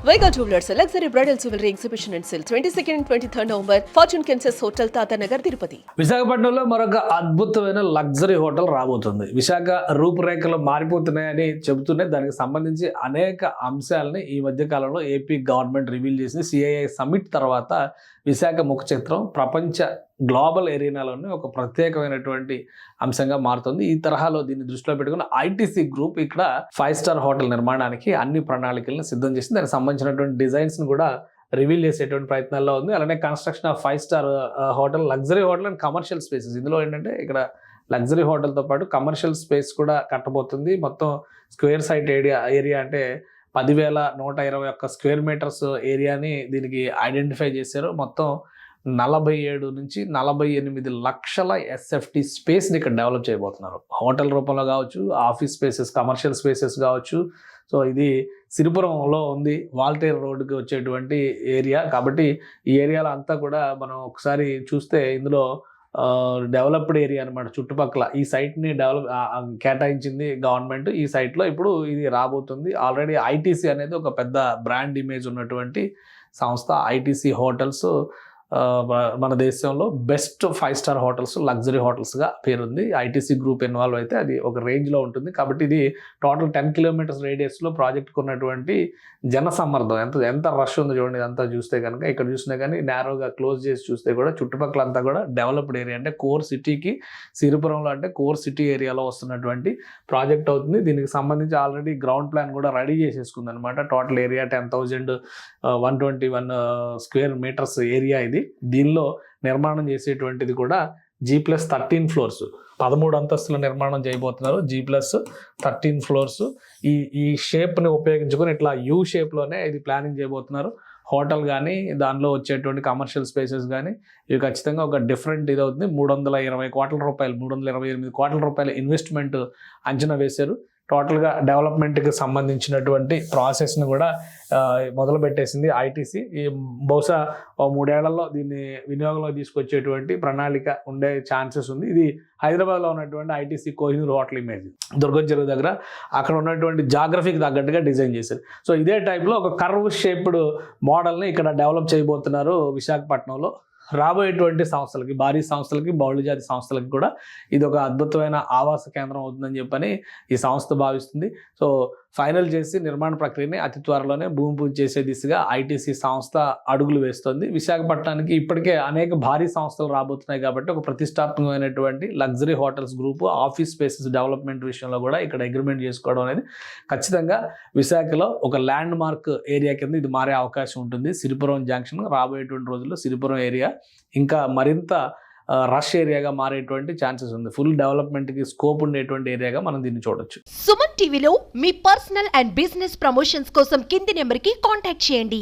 Vega Jewelers, a luxury bridal jewelry exhibition and sale 22nd and 23rd November, Fortune Kansas Hotel, Tata Nagar, Tirupati. విశాఖపట్నంలో మరొక అద్భుతమైన luxury hotel రాబోతుంది. విశాఖ రూపురేఖలు మారిపోతున్నాయని చెబుతూనే దానికి సంబంధించి అనేక అంశాలని ఈ మధ్య కాలంలో ఏపీ గవర్నమెంట్ రివీల్ చేసింది. సిఐఐ సమిట్ తర్వాత విశాఖ ముఖ చిత్రం ప్రపంచ గ్లోబల్ ఏరియాలోనే ఒక ప్రత్యేకమైనటువంటి అంశంగా మారుతుంది. ఈ తరహాలో దీన్ని దృష్టిలో పెట్టుకుని ఐటీసీ గ్రూప్ ఇక్కడ 5 స్టార్ హోటల్ నిర్మాణానికి అన్ని ప్రణాళికలను సిద్ధం చేసింది. దానికి సంబంధించినటువంటి డిజైన్స్ని కూడా రివీల్ చేసేటువంటి ప్రయత్నాల్లో ఉంది. అలానే construction of 5 star hotel, luxury hotel and commercial spaces. ఇందులో ఏంటంటే ఇక్కడ లగ్జరీ హోటల్తో పాటు కమర్షియల్ స్పేస్ కూడా కట్టబోతుంది. మొత్తం స్క్వేర్ సైట్ ఏరియా అంటే 10,121 స్క్వేర్ మీటర్స్ ఏరియాని దీనికి ఐడెంటిఫై చేశారు. మొత్తం 47 నుంచి 48 లక్షల ఎస్ఎఫ్టీ స్పేస్ని ఇక్కడ డెవలప్ చేయబోతున్నారు. హోటల్ రూపంలో కావచ్చు, ఆఫీస్ స్పేసెస్, కమర్షియల్ స్పేసెస్ కావచ్చు. సో ఇది సిరిపురంలో ఉంది, వాల్టేర్ రోడ్డుకి వచ్చేటువంటి ఏరియా. కాబట్టి ఈ ఏరియాలో అంతా కూడా మనం ఒకసారి చూస్తే ఇందులో డెవలప్డ్ ఏరియా అనమాట. చుట్టుపక్కల ఈ సైట్ని కేటాయించింది గవర్నమెంట్. ఈ సైట్లో ఇప్పుడు ఇది రాబోతుంది. ఆల్రెడీ ఐటీసీ అనేది ఒక పెద్ద బ్రాండ్ ఇమేజ్ ఉన్నటువంటి సంస్థ. ఐటీసీ హోటల్స్ మన దేశంలో బెస్ట్ 5 స్టార్ హోటల్స్, లగ్జరీ హోటల్స్గా పేరుంది. ఐటీసీ గ్రూప్ ఇన్వాల్వ్ అయితే అది ఒక రేంజ్లో ఉంటుంది. కాబట్టి ఇది టోటల్ 10 కిలోమీటర్స్ రేడియస్లో ప్రాజెక్ట్కి ఉన్నటువంటి జనసమ్మర్దం ఎంత రష్ ఉందో చూడండి. ఇదంతా చూస్తే కనుక, ఇక్కడ చూసినా కానీ నేరోగా క్లోజ్ చేసి చూస్తే కూడా చుట్టుపక్కల అంతా కూడా డెవలప్డ్ ఏరియా. అంటే కోర్ సిటీకి, సిరిపురంలో అంటే కోర్ సిటీ ఏరియాలో వస్తున్నటువంటి ప్రాజెక్ట్ అవుతుంది. దీనికి సంబంధించి ఆల్రెడీ గ్రౌండ్ ప్లాన్ కూడా రెడీ చేసేసుకుంది అనమాట. Total area 10,121 square metres area ఇది. దీనిలో నిర్మాణం చేసేటువంటిది కూడా G+13 ఫ్లోర్స్, 13 అంతస్తుల నిర్మాణం చేయబోతున్నారు. G+13 floors. ఈ షేప్ని ఉపయోగించుకొని ఇట్లా యూ షేప్లోనే ఇది ప్లానింగ్ చేయబోతున్నారు. హోటల్ కానీ, దానిలో వచ్చేటువంటి కమర్షియల్ స్పేసెస్ కానీ ఇవి ఖచ్చితంగా ఒక డిఫరెంట్ ఇది అవుతుంది. 320 కోట్ల రూపాయలు, 328 కోట్ల రూపాయల ఇన్వెస్ట్మెంట్ అంచనా వేశారు. టోటల్గా డెవలప్మెంట్కి సంబంధించినటువంటి ప్రాసెస్ని కూడా మొదలు పెట్టేసింది ఐటీసీ. బహుశా 3 ఏళ్లలో దీన్ని వినియోగంలో తీసుకొచ్చేటువంటి ప్రణాళిక ఉండే ఛాన్సెస్ ఉంది. ఇది హైదరాబాద్లో ఉన్నటువంటి ఐటీసీ కోహినూర్ హోటల్ ఇమేజ్, దుర్గం చెరువు దగ్గర. అక్కడ ఉన్నటువంటి జాగ్రఫీకి తగ్గట్టుగా డిజైన్ చేశారు. సో ఇదే టైప్లో ఒక కర్వ్ షేప్డ్ మోడల్ని ఇక్కడ డెవలప్ చేయబోతున్నారు విశాఖపట్నంలో. రాబోయేటువంటి సంస్థలకి, భారీ సంస్థలకి, బహుళజాతి సంస్థలకి కూడా ఇది ఒక అద్భుతమైన ఆవాస కేంద్రం అవుతుందని చెప్పని ఈ సంస్థ భావిస్తుంది. సో ఫైనల్ చేసి నిర్మాణ ప్రక్రియని అతి త్వరలోనే భూమి పూజ చేసే దిశగా ఐటీసీ సంస్థ అడుగులు వేస్తుంది. విశాఖపట్నానికి ఇప్పటికే అనేక భారీ సంస్థలు రాబోతున్నాయి కాబట్టి ఒక ప్రతిష్టాత్మకమైనటువంటి luxury hotels group, office spaces development విషయంలో కూడా ఇక్కడ అగ్రిమెంట్ చేసుకోవడం అనేది ఖచ్చితంగా విశాఖలో ఒక ల్యాండ్ మార్క్ ఏరియా కింద ఇది మారే అవకాశం ఉంటుంది. సిరిపురం జంక్షన్ రాబోయేటువంటి రోజుల్లో సిరిపురం ఏరియా ఇంకా మరింత రష్ ఏరియాగా మారేటువంటి ఛాన్సెస్ ఉంది. ఫుల్ డెవలప్మెంట్కి స్కోప్ ఉండేటువంటి ఏరియాగా మనం దీన్ని చూడొచ్చు. సుమన్ టీవీలో మీ పర్సనల్ అండ్ బిజినెస్ ప్రమోషన్స్ కోసం కింది నెంబర్కి కాంటాక్ట్ చేయండి.